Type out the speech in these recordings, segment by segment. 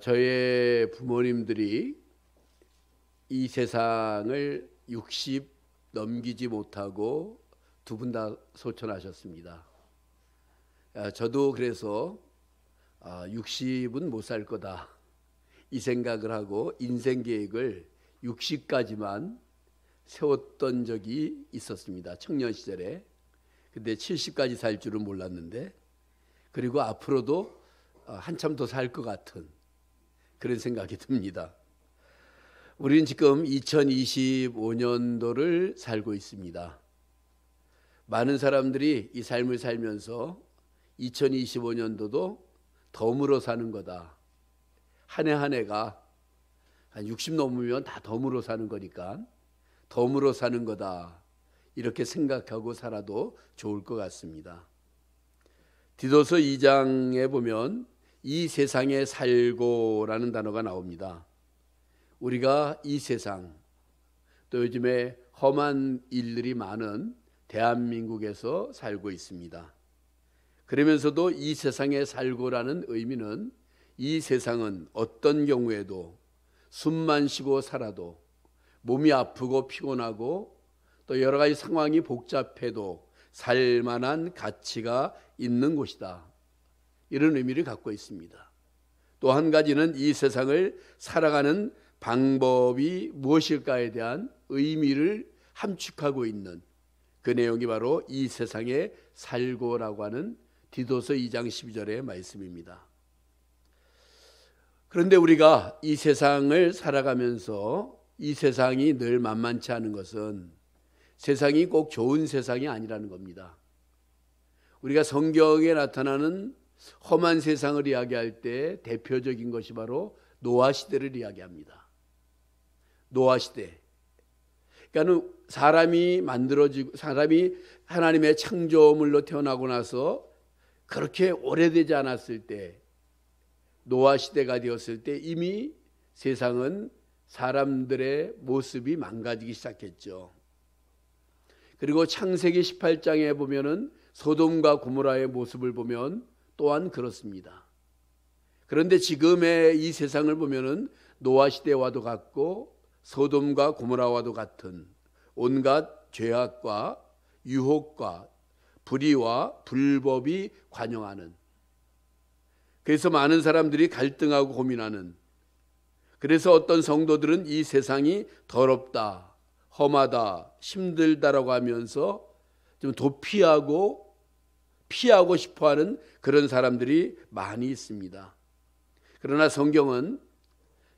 저의 부모님들이 이 세상을 60 넘기지 못하고 두 분 다 소천하셨습니다. 저도 그래서 60은 못 살 거다 이 생각을 하고 인생 계획을 60까지만 세웠던 적이 있었습니다. 청년 시절에. 근데 70까지 살 줄은 몰랐는데, 그리고 앞으로도 한참 더 살 것 같은 그런 생각이 듭니다. 우리는 지금 2025년도를 살고 있습니다. 많은 사람들이 이 삶을 살면서 2025년도도 덤으로 사는 거다. 한 해 한 해가 한 60 넘으면 다 덤으로 사는 거니까 덤으로 사는 거다. 이렇게 생각하고 살아도 좋을 것 같습니다. 디도서 2장에 보면 이 세상에 살고라는 단어가 나옵니다. 우리가 이 세상, 또 요즘에 험한 일들이 많은 대한민국에서 살고 있습니다. 그러면서도 이 세상에 살고라는 의미는 이 세상은 어떤 경우에도 숨만 쉬고 살아도 몸이 아프고 피곤하고 또 여러 가지 상황이 복잡해도 살만한 가치가 있는 곳이다. 이런 의미를 갖고 있습니다. 또 한 가지는 이 세상을 살아가는 방법이 무엇일까에 대한 의미를 함축하고 있는 그 내용이 바로 이 세상에 살고라고 하는 디도서 2장 12절의 말씀입니다. 그런데 우리가 이 세상을 살아가면서 이 세상이 늘 만만치 않은 것은 세상이 꼭 좋은 세상이 아니라는 겁니다. 우리가 성경에 나타나는 험한 세상을 이야기할 때 대표적인 것이 바로 노아 시대를 이야기합니다. 노아 시대. 그러니까 사람이 만들어지고 사람이 하나님의 창조물로 태어나고 나서 그렇게 오래되지 않았을 때, 노아 시대가 되었을 때 이미 세상은 사람들의 모습이 망가지기 시작했죠. 그리고 창세기 18장에 보면은 소돔과 고모라의 모습을 보면 또한 그렇습니다. 그런데 지금의 이 세상을 보면은 노아 시대와도 같고 소돔과 고모라와도 같은 온갖 죄악과 유혹과 불의와 불법이 관영하는, 그래서 많은 사람들이 갈등하고 고민하는, 그래서 어떤 성도들은 이 세상이 더럽다, 험하다, 힘들다라고 하면서 좀 도피하고 피하고 싶어하는 그런 사람들이 많이 있습니다. 그러나 성경은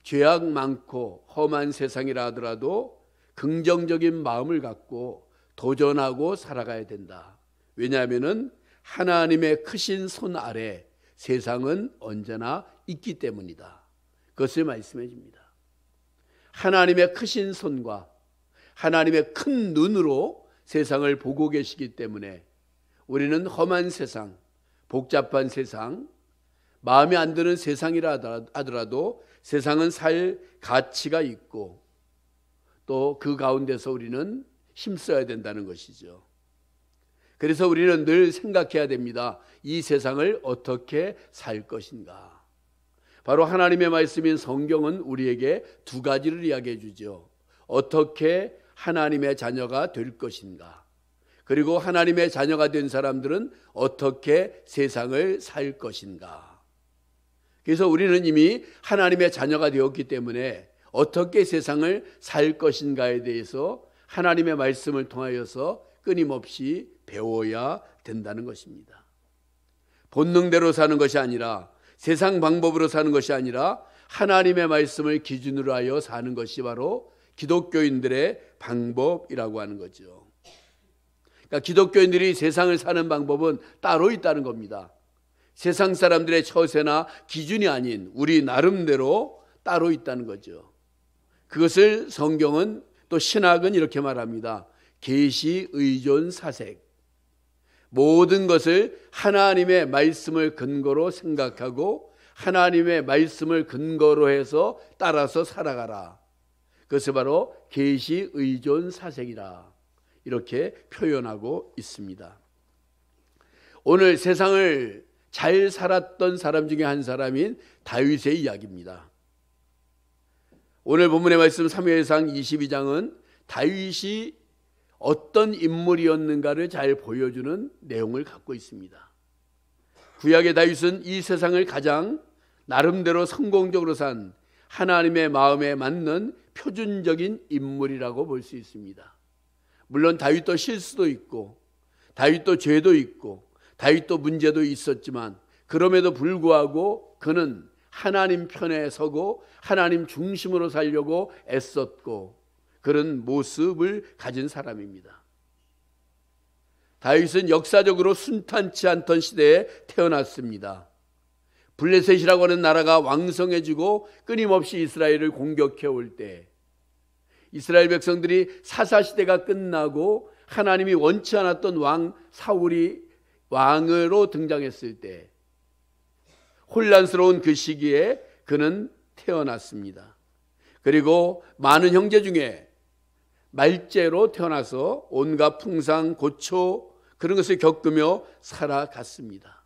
죄악 많고 험한 세상이라 하더라도 긍정적인 마음을 갖고 도전하고 살아가야 된다. 왜냐하면 하나님의 크신 손 아래 세상은 언제나 있기 때문이다. 그것을 말씀해 줍니다. 하나님의 크신 손과 하나님의 큰 눈으로 세상을 보고 계시기 때문에 우리는 험한 세상, 복잡한 세상, 마음에 안 드는 세상이라 하더라도 세상은 살 가치가 있고 또 그 가운데서 우리는 힘써야 된다는 것이죠. 그래서 우리는 늘 생각해야 됩니다. 이 세상을 어떻게 살 것인가. 바로 하나님의 말씀인 성경은 우리에게 두 가지를 이야기해 주죠. 어떻게 하나님의 자녀가 될 것인가, 그리고 하나님의 자녀가 된 사람들은 어떻게 세상을 살 것인가. 그래서 우리는 이미 하나님의 자녀가 되었기 때문에 어떻게 세상을 살 것인가에 대해서 하나님의 말씀을 통하여서 끊임없이 배워야 된다는 것입니다. 본능대로 사는 것이 아니라, 세상 방법으로 사는 것이 아니라 하나님의 말씀을 기준으로 하여 사는 것이 바로 기독교인들의 방법이라고 하는 거죠. 그러니까 기독교인들이 세상을 사는 방법은 따로 있다는 겁니다. 세상 사람들의 처세나 기준이 아닌 우리 나름대로 따로 있다는 거죠. 그것을 성경은, 또 신학은 이렇게 말합니다. 계시, 의존, 사색. 모든 것을 하나님의 말씀을 근거로 생각하고 하나님의 말씀을 근거로 해서 따라서 살아가라. 그것이 바로 계시, 의존, 사색이라 이렇게 표현하고 있습니다. 오늘 세상을 잘 살았던 사람 중에 한 사람인 다윗의 이야기입니다. 오늘 본문의 말씀 사무엘상 22장은 다윗이 어떤 인물이었는가를 잘 보여주는 내용을 갖고 있습니다. 구약의 다윗은 이 세상을 가장 나름대로 성공적으로 산 하나님의 마음에 맞는 표준적인 인물이라고 볼 수 있습니다. 물론 다윗도 실수도 있고 다윗도 죄도 있고 다윗도 문제도 있었지만 그럼에도 불구하고 그는 하나님 편에 서고 하나님 중심으로 살려고 애썼고 그런 모습을 가진 사람입니다. 다윗은 역사적으로 순탄치 않던 시대에 태어났습니다. 블레셋이라고 하는 나라가 왕성해지고 끊임없이 이스라엘을 공격해 올 때 이스라엘 백성들이 사사시대가 끝나고 하나님이 원치 않았던 왕 사울이 왕으로 등장했을 때 혼란스러운 그 시기에 그는 태어났습니다. 그리고 많은 형제 중에 말째로 태어나서 온갖 풍상, 고초 그런 것을 겪으며 살아갔습니다.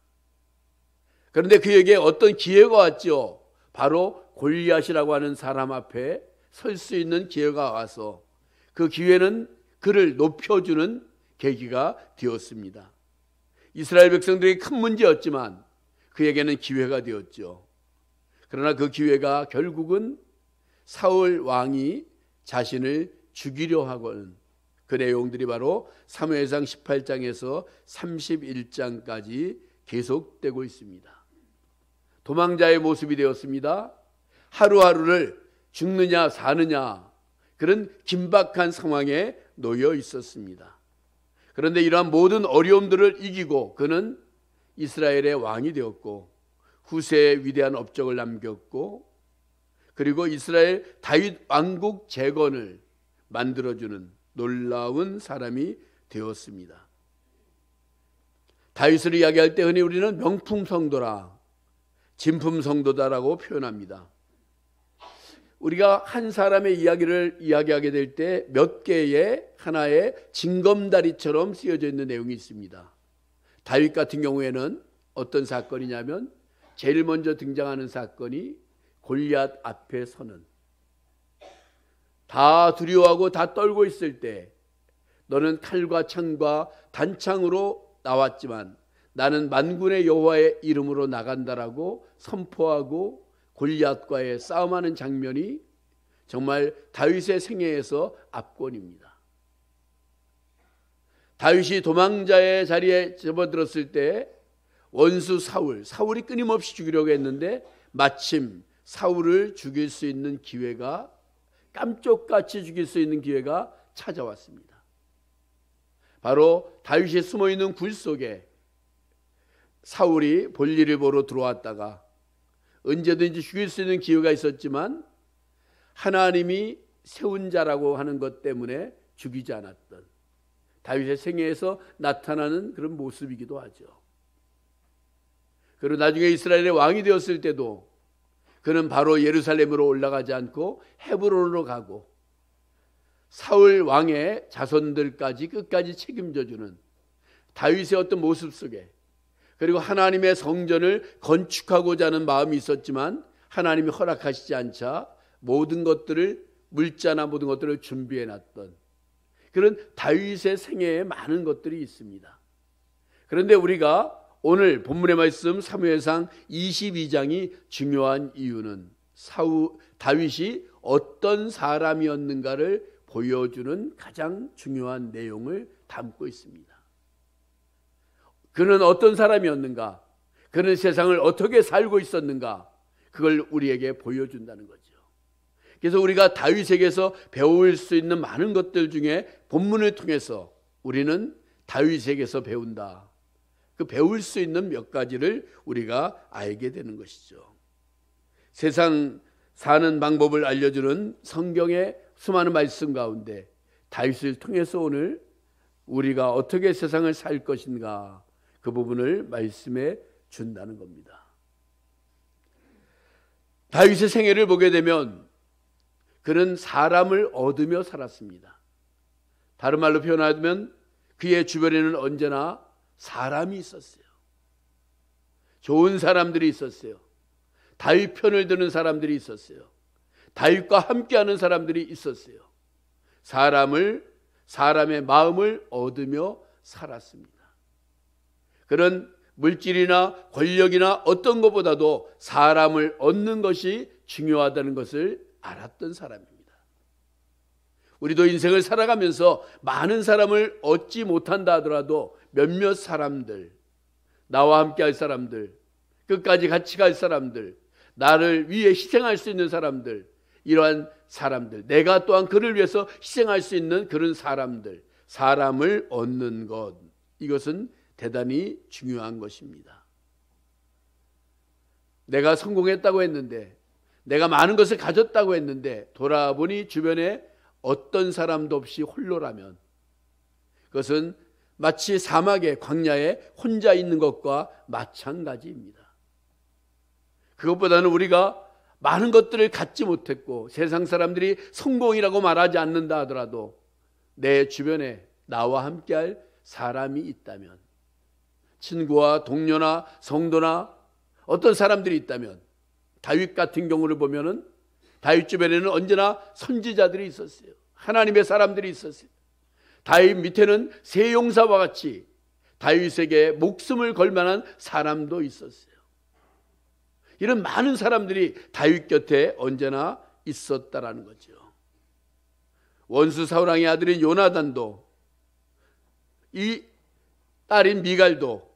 그런데 그에게 어떤 기회가 왔죠. 바로 골리앗이라고 하는 사람 앞에 설 수 있는 기회가 와서 그 기회는 그를 높여주는 계기가 되었습니다. 이스라엘 백성들이 큰 문제였지만 그에게는 기회가 되었죠. 그러나 그 기회가 결국은 사울 왕이 자신을 죽이려 하고는 그 내용들이 바로 사무엘상 18장에서 31장까지 계속되고 있습니다. 도망자의 모습이 되었습니다. 하루하루를 죽느냐 사느냐 그런 긴박한 상황에 놓여 있었습니다. 그런데 이러한 모든 어려움들을 이기고 그는 이스라엘의 왕이 되었고 후세에 위대한 업적을 남겼고 그리고 이스라엘 다윗 왕국 재건을 만들어주는 놀라운 사람이 되었습니다. 다윗을 이야기할 때 흔히 우리는 명품 성도라, 진품 성도다라고 표현합니다. 우리가 한 사람의 이야기를 이야기하게 될 때 몇 개의 하나의 징검다리처럼 쓰여져 있는 내용이 있습니다. 다윗 같은 경우에는 어떤 사건이냐면 제일 먼저 등장하는 사건이 골리앗 앞에 서는, 다 두려워하고 다 떨고 있을 때 너는 칼과 창과 단창으로 나왔지만 나는 만군의 여호와의 이름으로 나간다라고 선포하고 골리앗과의 싸움하는 장면이 정말 다윗의 생애에서 압권입니다. 다윗이 도망자의 자리에 접어들었을 때 원수 사울이 끊임없이 죽이려고 했는데 마침 사울을 죽일 수 있는 기회가, 깜짝같이 죽일 수 있는 기회가 찾아왔습니다. 바로 다윗이 숨어있는 굴 속에 사울이 볼일을 보러 들어왔다가 언제든지 죽일 수 있는 기회가 있었지만 하나님이 세운 자라고 하는 것 때문에 죽이지 않았던 다윗의 생애에서 나타나는 그런 모습이기도 하죠. 그리고 나중에 이스라엘의 왕이 되었을 때도 그는 바로 예루살렘으로 올라가지 않고 헤브론으로 가고 사울 왕의 자손들까지 끝까지 책임져주는 다윗의 어떤 모습 속에, 그리고 하나님의 성전을 건축하고자 하는 마음이 있었지만 하나님이 허락하시지 않자 모든 것들을, 물자나 모든 것들을 준비해놨던 그런 다윗의 생애에 많은 것들이 있습니다. 그런데 우리가 오늘 본문의 말씀 사무엘상 22장이 중요한 이유는 다윗이 어떤 사람이었는가를 보여주는 가장 중요한 내용을 담고 있습니다. 그는 어떤 사람이었는가? 그는 세상을 어떻게 살고 있었는가? 그걸 우리에게 보여준다는 거죠. 그래서 우리가 다윗에게서 배울 수 있는 많은 것들 중에 본문을 통해서 우리는 다윗에게서 배운다. 그 배울 수 있는 몇 가지를 우리가 알게 되는 것이죠. 세상 사는 방법을 알려주는 성경의 수많은 말씀 가운데 다윗을 통해서 오늘 우리가 어떻게 세상을 살 것인가, 그 부분을 말씀해 준다는 겁니다. 다윗의 생애를 보게 되면 그는 사람을 얻으며 살았습니다. 다른 말로 표현하면 그의 주변에는 언제나 사람이 있었어요. 좋은 사람들이 있었어요. 다윗 편을 드는 사람들이 있었어요. 다윗과 함께하는 사람들이 있었어요. 사람의 마음을 얻으며 살았습니다. 그런 물질이나 권력이나 어떤 것보다도 사람을 얻는 것이 중요하다는 것을 알았던 사람입니다. 우리도 인생을 살아가면서 많은 사람을 얻지 못한다 하더라도 몇몇 사람들, 나와 함께 할 사람들, 끝까지 같이 갈 사람들, 나를 위해 희생할 수 있는 사람들, 이러한 사람들, 내가 또한 그를 위해서 희생할 수 있는 그런 사람들, 사람을 얻는 것, 이것은 대단히 중요한 것입니다. 내가 성공했다고 했는데, 내가 많은 것을 가졌다고 했는데 돌아보니 주변에 어떤 사람도 없이 홀로라면 그것은 마치 사막의 광야에 혼자 있는 것과 마찬가지입니다. 그것보다는 우리가 많은 것들을 갖지 못했고 세상 사람들이 성공이라고 말하지 않는다 하더라도 내 주변에 나와 함께할 사람이 있다면, 친구와 동료나 성도나 어떤 사람들이 있다면, 다윗 같은 경우를 보면은 다윗 주변에는 언제나 선지자들이 있었어요. 하나님의 사람들이 있었어요. 다윗 밑에는 세용사와 같이 다윗에게 목숨을 걸 만한 사람도 있었어요. 이런 많은 사람들이 다윗 곁에 언제나 있었다라는 거죠. 원수 사울왕의 아들인 요나단도, 이 딸인 미갈도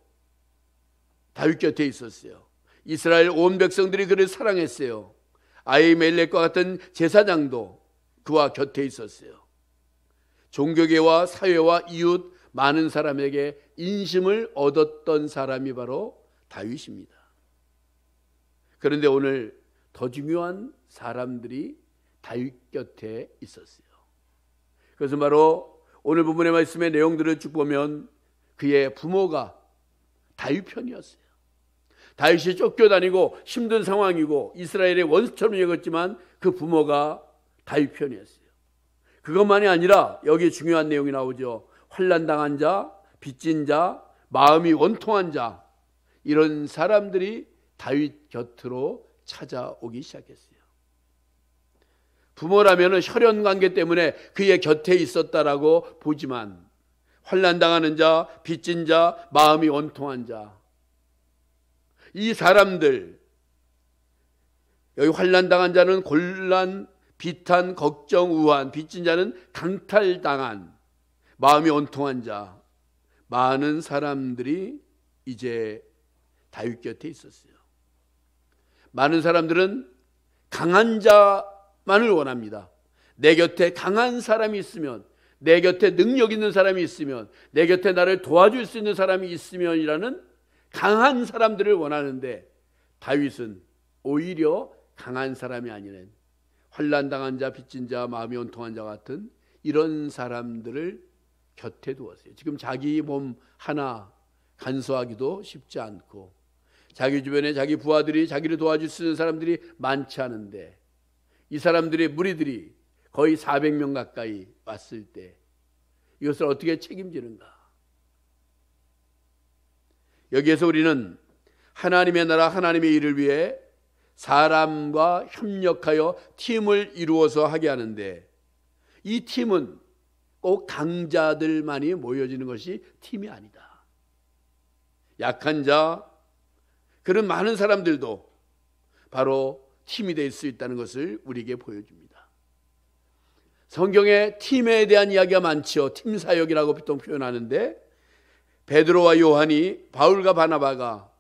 다윗 곁에 있었어요. 이스라엘 온 백성들이 그를 사랑했어요. 아히멜렉과 같은 제사장도 그와 곁에 있었어요. 종교계와 사회와 이웃 많은 사람에게 인심을 얻었던 사람이 바로 다윗입니다. 그런데 오늘 더 중요한 사람들이 다윗 곁에 있었어요. 그것은 바로 오늘 본문의 말씀의 내용들을 쭉 보면 그의 부모가 다윗 편이었어요. 다윗이 쫓겨다니고 힘든 상황이고 이스라엘의 원수처럼 여겼지만 그 부모가 다윗 편이었어요. 그것만이 아니라 여기 중요한 내용이 나오죠. 환난당한 자, 빚진 자, 마음이 원통한 자, 이런 사람들이 다윗 곁으로 찾아오기 시작했어요. 부모라면 혈연 관계 때문에 그의 곁에 있었다라고 보지만 환난당하는 자, 빚진 자, 마음이 원통한 자, 이 사람들, 여기 환난당한 자는 곤란, 비탄, 걱정, 우한, 빚진 자는 강탈당한, 마음이 원통한 자, 많은 사람들이 이제 다윗 곁에 있었어요. 많은 사람들은 강한 자만을 원합니다. 내 곁에 강한 사람이 있으면, 내 곁에 능력 있는 사람이 있으면, 내 곁에 나를 도와줄 수 있는 사람이 있으면이라는 강한 사람들을 원하는데, 다윗은 오히려 강한 사람이 아니라 환난당한 자, 빚진 자, 마음이 원통한 자 같은 이런 사람들을 곁에 두었어요. 지금 자기 몸 하나 간수하기도 쉽지 않고 자기 주변에 자기 부하들이 자기를 도와줄 수 있는 사람들이 많지 않은데 이 사람들의 무리들이 거의 400명 가까이 왔을 때 이것을 어떻게 책임지는가? 여기에서 우리는 하나님의 나라, 하나님의 일을 위해 사람과 협력하여 팀을 이루어서 하게 하는데 이 팀은 꼭 강자들만이 모여지는 것이 팀이 아니다. 약한 자, 그런 많은 사람들도 바로 팀이 될 수 있다는 것을 우리에게 보여줍니다. 성경에 팀에 대한 이야기가 많지요. 팀 사역이라고 보통 표현하는데 베드로와 요한이, 바울과 바나바가,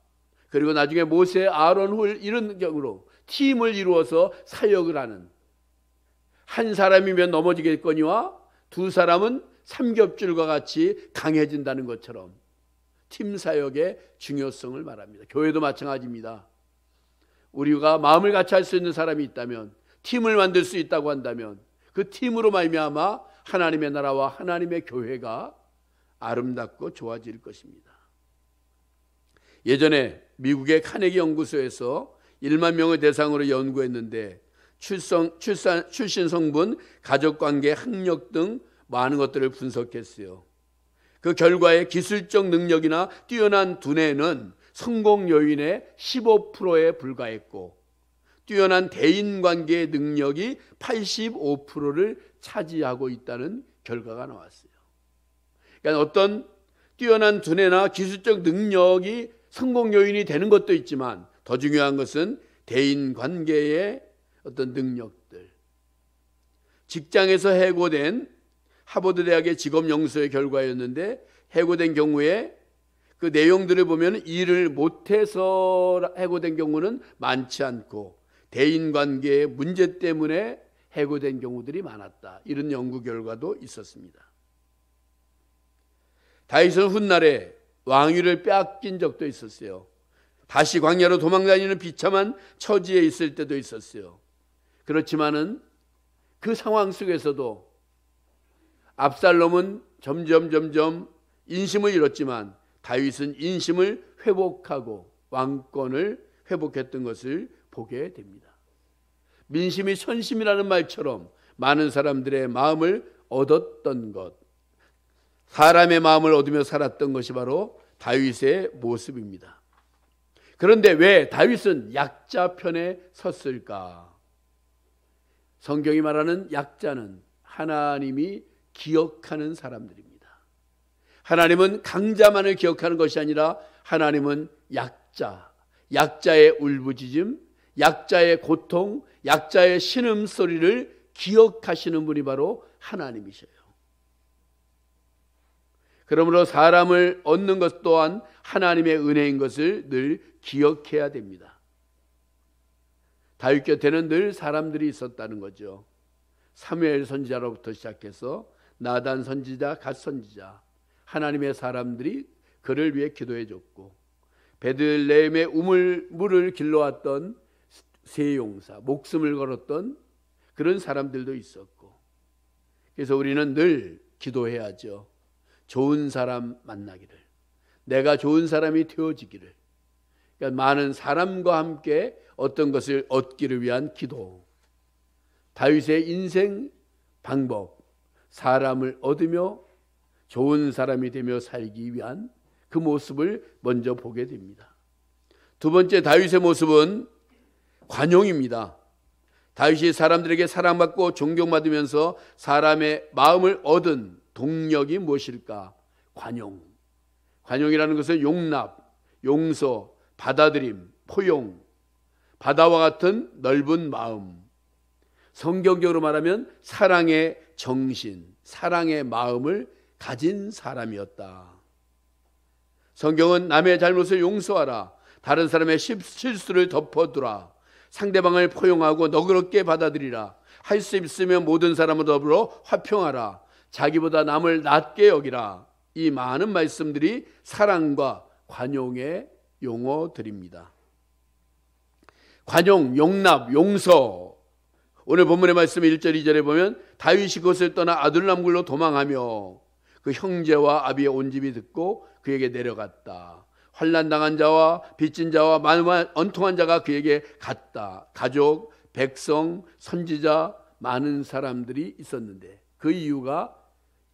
그리고 나중에 모세, 아론, 훌 이런 경우로 팀을 이루어서 사역을 하는, 한 사람이면 넘어지겠거니와 두 사람은 삼겹줄과 같이 강해진다는 것처럼 팀 사역의 중요성을 말합니다. 교회도 마찬가지입니다. 우리가 마음을 같이 할 수 있는 사람이 있다면, 팀을 만들 수 있다고 한다면 그 팀으로 말미암아 하나님의 나라와 하나님의 교회가 아름답고 좋아질 것입니다. 예전에 미국의 카네기 연구소에서 1만 명을 대상으로 연구했는데 출신 성분, 가족관계, 학력 등 많은 것들을 분석했어요. 그 결과에 기술적 능력이나 뛰어난 두뇌는 성공 요인의 15%에 불과했고 뛰어난 대인관계의 능력이 85%를 차지하고 있다는 결과가 나왔어요. 그러니까 어떤 뛰어난 두뇌나 기술적 능력이 성공 요인이 되는 것도 있지만 더 중요한 것은 대인관계의 어떤 능력들. 직장에서 해고된 하버드 대학의 직업연수의 결과였는데 해고된 경우에 그 내용들을 보면 일을 못해서 해고된 경우는 많지 않고 대인관계의 문제 때문에 해고된 경우들이 많았다. 이런 연구 결과도 있었습니다. 다윗은 훗날에 왕위를 빼앗긴 적도 있었어요. 다시 광야로 도망다니는 비참한 처지에 있을 때도 있었어요. 그렇지만은 그 상황 속에서도 압살롬은 점점 인심을 잃었지만 다윗은 인심을 회복하고 왕권을 회복했던 것을 보게 됩니다. 민심이 선심이라는 말처럼 많은 사람들의 마음을 얻었던 것, 사람의 마음을 얻으며 살았던 것이 바로 다윗의 모습입니다. 그런데 왜 다윗은 약자 편에 섰을까? 성경이 말하는 약자는 하나님이 기억하는 사람들입니다. 하나님은 강자만을 기억하는 것이 아니라 하나님은 약자의 울부짖음, 약자의 고통, 약자의 신음소리를 기억하시는 분이 바로 하나님이셔요. 그러므로 사람을 얻는 것 또한 하나님의 은혜인 것을 늘 기억해야 됩니다. 다윗 곁에는 늘 사람들이 있었다는 거죠. 사무엘 선지자로부터 시작해서 나단 선지자, 갓 선지자, 하나님의 사람들이 그를 위해 기도해 줬고 베들레헴의 물을 길러왔던 세용사, 목숨을 걸었던 그런 사람들도 있었고, 그래서 우리는 늘 기도해야죠. 좋은 사람 만나기를, 내가 좋은 사람이 되어지기를, 그러니까 많은 사람과 함께 어떤 것을 얻기를 위한 기도. 다윗의 인생 방법, 사람을 얻으며 좋은 사람이 되며 살기 위한 그 모습을 먼저 보게 됩니다. 두 번째 다윗의 모습은 관용입니다. 다윗이 사람들에게 사랑받고 존경받으면서 사람의 마음을 얻은 동력이 무엇일까? 관용이라는 것은 용납, 용서, 받아들임, 포용, 바다와 같은 넓은 마음, 성경적으로 말하면 사랑의 정신, 사랑의 마음을 가진 사람이었다. 성경은 남의 잘못을 용서하라, 다른 사람의 실수를 덮어두라, 상대방을 포용하고 너그럽게 받아들이라, 할 수 있으면 모든 사람을 더불어 화평하라, 자기보다 남을 낮게 여기라. 이 많은 말씀들이 사랑과 관용의 용어들입니다. 관용, 용납, 용서. 오늘 본문의 말씀 1절 2절에 보면 다윗이 그것을 떠나 아둘람굴로 도망하며 그 형제와 아비의 온 집이 듣고 그에게 내려갔다. 환난당한 자와 빚진 자와 언통한 자가 그에게 갔다. 가족, 백성, 선지자, 많은 사람들이 있었는데 그 이유가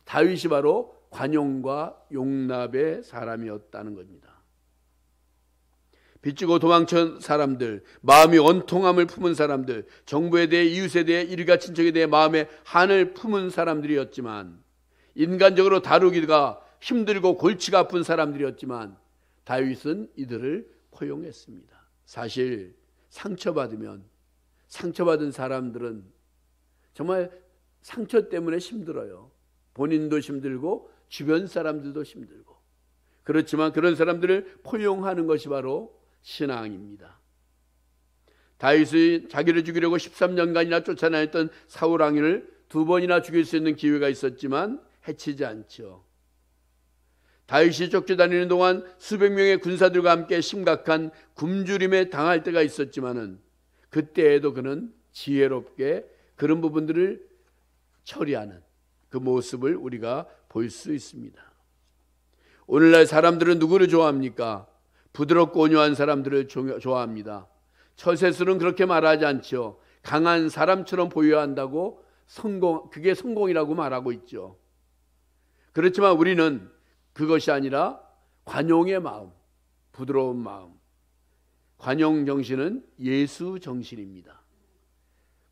다윗이 바로 관용과 용납의 사람이었다는 겁니다. 빚지고 도망친 사람들, 마음이 원통함을 품은 사람들, 정부에 대해, 이웃에 대해, 일가 친척에 대해 마음에 한을 품은 사람들이었지만, 인간적으로 다루기가 힘들고 골치가 아픈 사람들이었지만 다윗은 이들을 포용했습니다. 사실 상처받은 사람들은 정말 상처 때문에 힘들어요. 본인도 힘들고 주변 사람들도 힘들고. 그렇지만 그런 사람들을 포용하는 것이 바로 신앙입니다. 다윗이 자기를 죽이려고 13년간이나 쫓아다녔던 사울 왕을 2번이나 죽일 수 있는 기회가 있었지만 해치지 않죠. 다윗이 쫓겨다니는 동안 수백 명의 군사들과 함께 심각한 굶주림에 당할 때가 있었지만은 그때에도 그는 지혜롭게 그런 부분들을 처리하는 그 모습을 우리가 볼 수 있습니다. 오늘날 사람들은 누구를 좋아합니까? 부드럽고 온유한 사람들을 좋아합니다. 처세술은 그렇게 말하지 않죠. 강한 사람처럼 보여야 한다고 그게 성공이라고 말하고 있죠. 그렇지만 우리는 그것이 아니라 관용의 마음, 부드러운 마음. 관용 정신은 예수 정신입니다.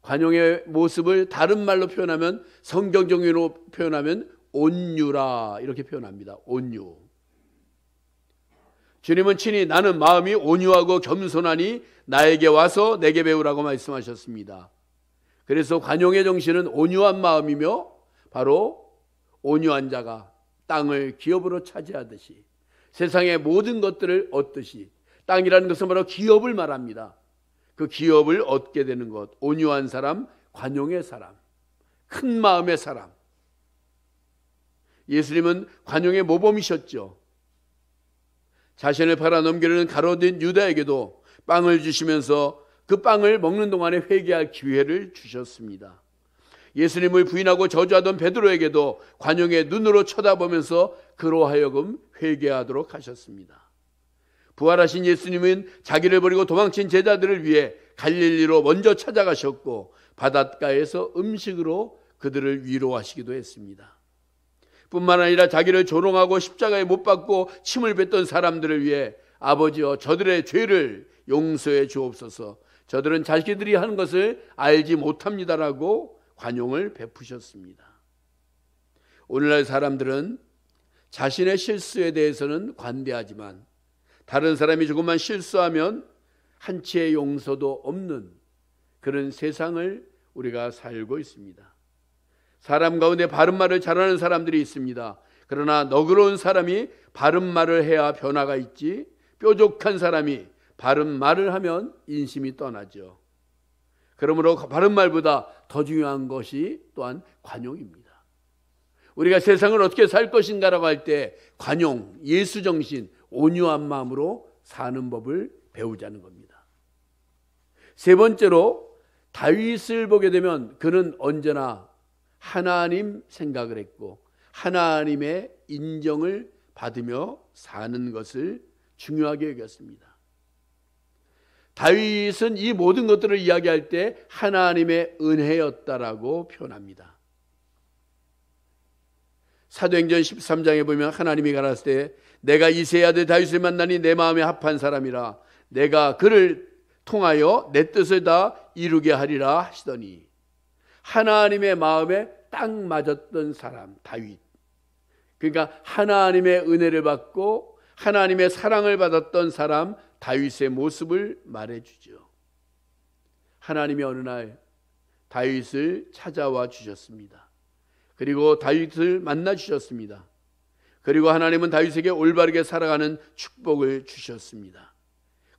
관용의 모습을 다른 말로 표현하면, 성경적으로 표현하면 온유라 이렇게 표현합니다. 온유. 주님은 친히 나는 마음이 온유하고 겸손하니 나에게 와서 내게 배우라고 말씀하셨습니다. 그래서 관용의 정신은 온유한 마음이며, 바로 온유한 자가 땅을 기업으로 차지하듯이 세상의 모든 것들을 얻듯이, 땅이라는 것은 바로 기업을 말합니다. 그 기업을 얻게 되는 것, 온유한 사람, 관용의 사람, 큰 마음의 사람. 예수님은 관용의 모범이셨죠. 자신을 팔아 넘기려는 가롯된 유다에게도 빵을 주시면서 그 빵을 먹는 동안에 회개할 기회를 주셨습니다. 예수님을 부인하고 저주하던 베드로에게도 관용의 눈으로 쳐다보면서 그로 하여금 회개하도록 하셨습니다. 부활하신 예수님은 자기를 버리고 도망친 제자들을 위해 갈릴리로 먼저 찾아가셨고, 바닷가에서 음식으로 그들을 위로하시기도 했습니다. 뿐만 아니라 자기를 조롱하고 십자가에 못 박고 침을 뱉던 사람들을 위해 아버지여 저들의 죄를 용서해 주옵소서, 저들은 자기들이 하는 것을 알지 못합니다라고 관용을 베푸셨습니다. 오늘날 사람들은 자신의 실수에 대해서는 관대하지만 다른 사람이 조금만 실수하면 한치의 용서도 없는 그런 세상을 우리가 살고 있습니다. 사람 가운데 바른 말을 잘하는 사람들이 있습니다. 그러나 너그러운 사람이 바른 말을 해야 변화가 있지, 뾰족한 사람이 바른 말을 하면 인심이 떠나죠. 그러므로 바른 말보다 더 중요한 것이 또한 관용입니다. 우리가 세상을 어떻게 살 것인가라고 할 때 관용, 예수 정신, 온유한 마음으로 사는 법을 배우자는 겁니다. 세 번째로, 다윗을 보게 되면 그는 언제나 하나님 생각을 했고 하나님의 인정을 받으며 사는 것을 중요하게 여겼습니다. 다윗은 이 모든 것들을 이야기할 때 하나님의 은혜였다라고 표현합니다. 사도행전 13장에 보면 하나님이 가라사대 때 내가 이새의 아들 다윗을 만나니 내 마음에 합한 사람이라, 내가 그를 통하여 내 뜻을 다 이루게 하리라 하시더니, 하나님의 마음에 딱 맞았던 사람 다윗, 그러니까 하나님의 은혜를 받고 하나님의 사랑을 받았던 사람 다윗의 모습을 말해주죠. 하나님이 어느 날 다윗을 찾아와 주셨습니다. 그리고 다윗을 만나 주셨습니다. 그리고 하나님은 다윗에게 올바르게 살아가는 축복을 주셨습니다.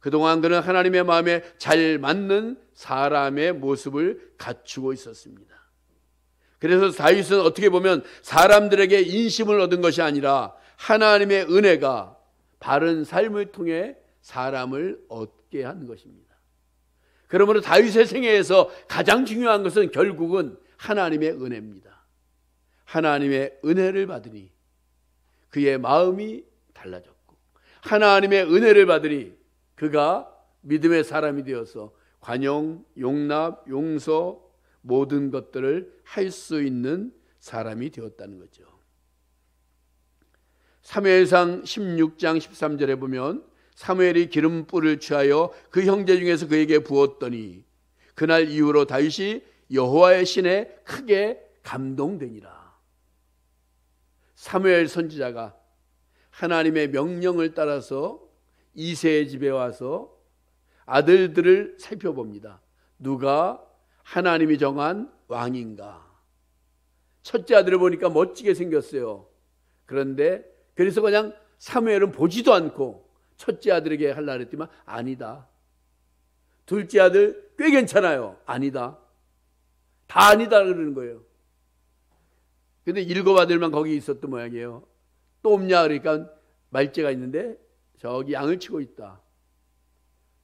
그동안 그는 하나님의 마음에 잘 맞는 사람의 모습을 갖추고 있었습니다. 그래서 다윗은 어떻게 보면 사람들에게 인심을 얻은 것이 아니라 하나님의 은혜가 바른 삶을 통해 사람을 얻게 한 것입니다. 그러므로 다윗의 생애에서 가장 중요한 것은 결국은 하나님의 은혜입니다. 하나님의 은혜를 받으니 그의 마음이 달라졌고, 하나님의 은혜를 받으니 그가 믿음의 사람이 되어서 관용, 용납, 용서 모든 것들을 할 수 있는 사람이 되었다는 거죠. 사무엘상 16장 13절에 보면 사무엘이 기름불을 취하여 그 형제 중에서 그에게 부었더니 그날 이후로 다윗이 여호와의 신에 크게 감동되니라. 사무엘 선지자가 하나님의 명령을 따라서 이새의 집에 와서 아들들을 살펴봅니다. 누가 하나님이 정한 왕인가? 첫째 아들을 보니까 멋지게 생겼어요. 그런데 그래서 그냥 사무엘은 보지도 않고 첫째 아들에게 하려고 했더니 아니다. 둘째 아들 꽤 괜찮아요. 아니다. 다 아니다 그러는 거예요. 근데 7 아들만 거기 있었던 모양이에요. 또 없냐 그러니까 말째가 있는데 저기 양을 치고 있다.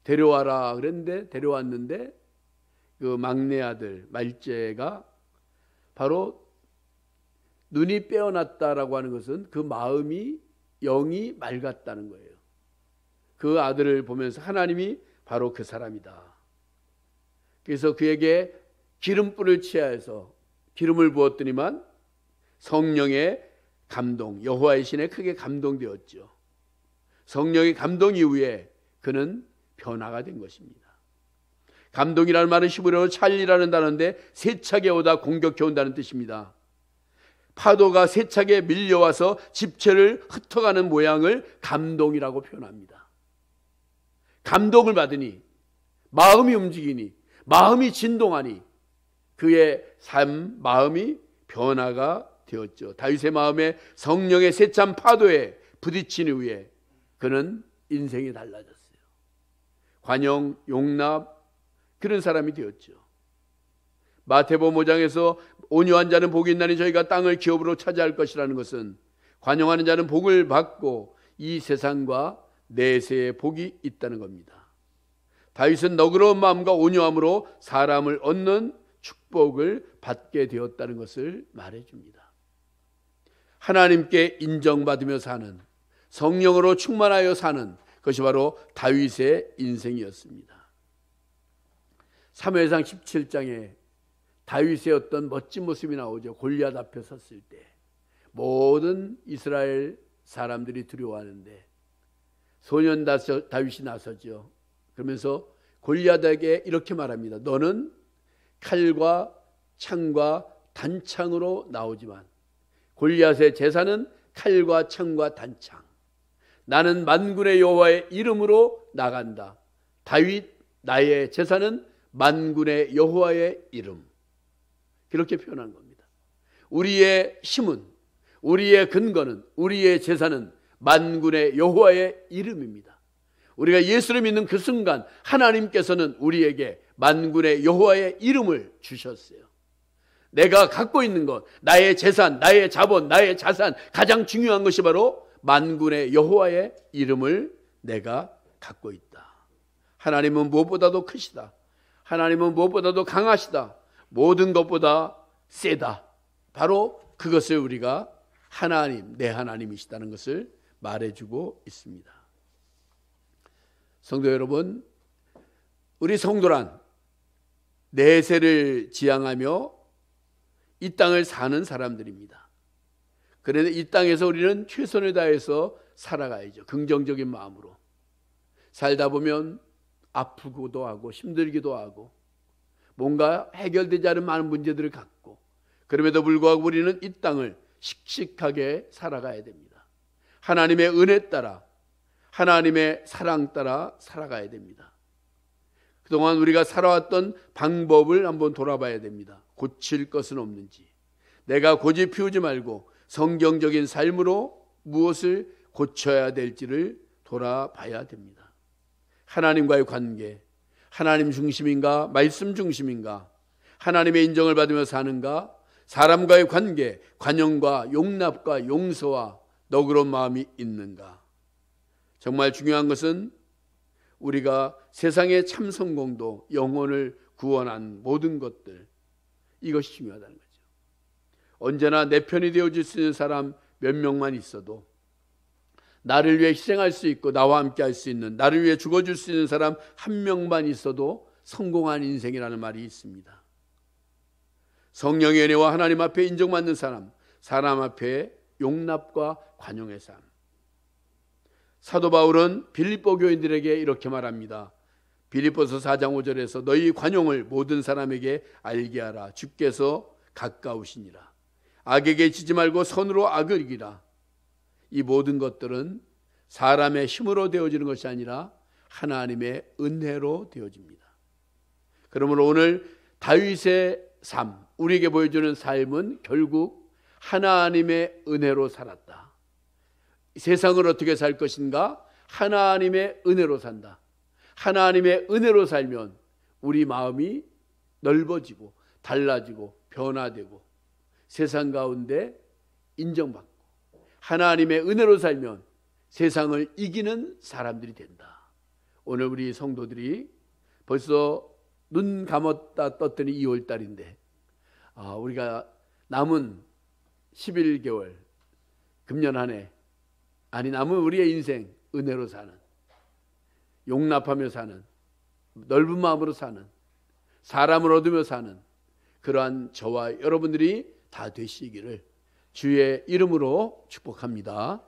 데려와라 그랬는데 데려왔는데 그 막내 아들 말째가 바로 눈이 빼어났다라고 하는 것은 그 마음이 영이 맑았다는 거예요. 그 아들을 보면서 하나님이 바로 그 사람이다. 그래서 그에게 기름불을 취하여서 기름을 부었더니만 성령의 감동, 여호와의 신에 크게 감동되었죠. 성령의 감동 이후에 그는 변화가 된 것입니다. 감동이라는 말은 히브리어로 찰리라는 단어인데 세차게 오다 공격해 온다는 뜻입니다. 파도가 세차게 밀려와서 집체를 흩어가는 모양을 감동이라고 표현합니다. 감동을 받으니, 마음이 움직이니, 마음이 진동하니 그의 삶, 마음이 변화가 되었죠. 다윗의 마음에 성령의 세찬 파도에 부딪힌 후에 그는 인생이 달라졌어요. 관용, 용납, 그런 사람이 되었죠. 마태복음 5장에서 온유한 자는 복이 있나니 저희가 땅을 기업으로 차지할 것이라는 것은 관용하는 자는 복을 받고 이 세상과 내세의 복이 있다는 겁니다. 다윗은 너그러운 마음과 온유함으로 사람을 얻는 축복을 받게 되었다는 것을 말해줍니다. 하나님께 인정받으며 사는, 성령으로 충만하여 사는 것이 바로 다윗의 인생이었습니다. 사무엘상 17장에 다윗의 어떤 멋진 모습이 나오죠. 골리앗 앞에 섰을 때 모든 이스라엘 사람들이 두려워하는데 소년 다윗이 나서죠. 그러면서 골리앗에게 이렇게 말합니다. 너는 칼과 창과 단창으로 나오지만 골리앗의 제사는 칼과 창과 단창, 나는 만군의 여호와의 이름으로 나간다. 다윗 나의 제사는 만군의 여호와의 이름, 그렇게 표현한 겁니다. 우리의 힘은, 우리의 근거는, 우리의 제사는 만군의 여호와의 이름입니다. 우리가 예수를 믿는 그 순간 하나님께서는 우리에게 만군의 여호와의 이름을 주셨어요. 내가 갖고 있는 것, 나의 재산, 나의 자본, 나의 자산, 가장 중요한 것이 바로 만군의 여호와의 이름을 내가 갖고 있다. 하나님은 무엇보다도 크시다. 하나님은 무엇보다도 강하시다. 모든 것보다 세다. 바로 그것을 우리가 하나님, 내 하나님이시다는 것을 말해주고 있습니다. 성도 여러분, 우리 성도란 내세를 지향하며 이 땅을 사는 사람들입니다. 그런데 이 땅에서 우리는 최선을 다해서 살아가야죠. 긍정적인 마음으로. 살다 보면 아프기도 하고 힘들기도 하고 뭔가 해결되지 않은 많은 문제들을 갖고, 그럼에도 불구하고 우리는 이 땅을 씩씩하게 살아가야 됩니다. 하나님의 은혜 따라, 하나님의 사랑 따라 살아가야 됩니다. 그동안 우리가 살아왔던 방법을 한번 돌아봐야 됩니다. 고칠 것은 없는지, 내가 고집 피우지 말고 성경적인 삶으로 무엇을 고쳐야 될지를 돌아봐야 됩니다. 하나님과의 관계, 하나님 중심인가 말씀 중심인가, 하나님의 인정을 받으며 사는가, 사람과의 관계, 관용과 용납과 용서와 너그러운 마음이 있는가. 정말 중요한 것은 우리가 세상의 참 성공도, 영혼을 구원한 모든 것들, 이것이 중요하다는 거죠. 언제나 내 편이 되어줄 수 있는 사람 몇 명만 있어도, 나를 위해 희생할 수 있고 나와 함께 할 수 있는, 나를 위해 죽어줄 수 있는 사람 한 명만 있어도 성공한 인생이라는 말이 있습니다. 성령의 은혜와 하나님 앞에 인정받는 사람, 사람 앞에 용납과 관용의 삶. 사도 바울은 빌립보 교인들에게 이렇게 말합니다. 빌립보서 4장 5절에서 너희 관용을 모든 사람에게 알게 하라. 주께서 가까우시니라. 악에게 지지 말고 선으로 악을 이기라. 이 모든 것들은 사람의 힘으로 되어지는 것이 아니라 하나님의 은혜로 되어집니다. 그러므로 오늘 다윗의 삶, 우리에게 보여주는 삶은 결국 하나님의 은혜로 살았다. 세상을 어떻게 살 것인가? 하나님의 은혜로 산다. 하나님의 은혜로 살면 우리 마음이 넓어지고 달라지고 변화되고 세상 가운데 인정받고, 하나님의 은혜로 살면 세상을 이기는 사람들이 된다. 오늘 우리 성도들이 벌써 눈 감았다 떴더니 2월달인데 우리가 남은 11개월, 금년 한 해, 아니 남은 우리의 인생 은혜로 사는, 용납하며 사는, 넓은 마음으로 사는, 사람을 얻으며 사는 그러한 저와 여러분들이 다 되시기를 주의 이름으로 축복합니다.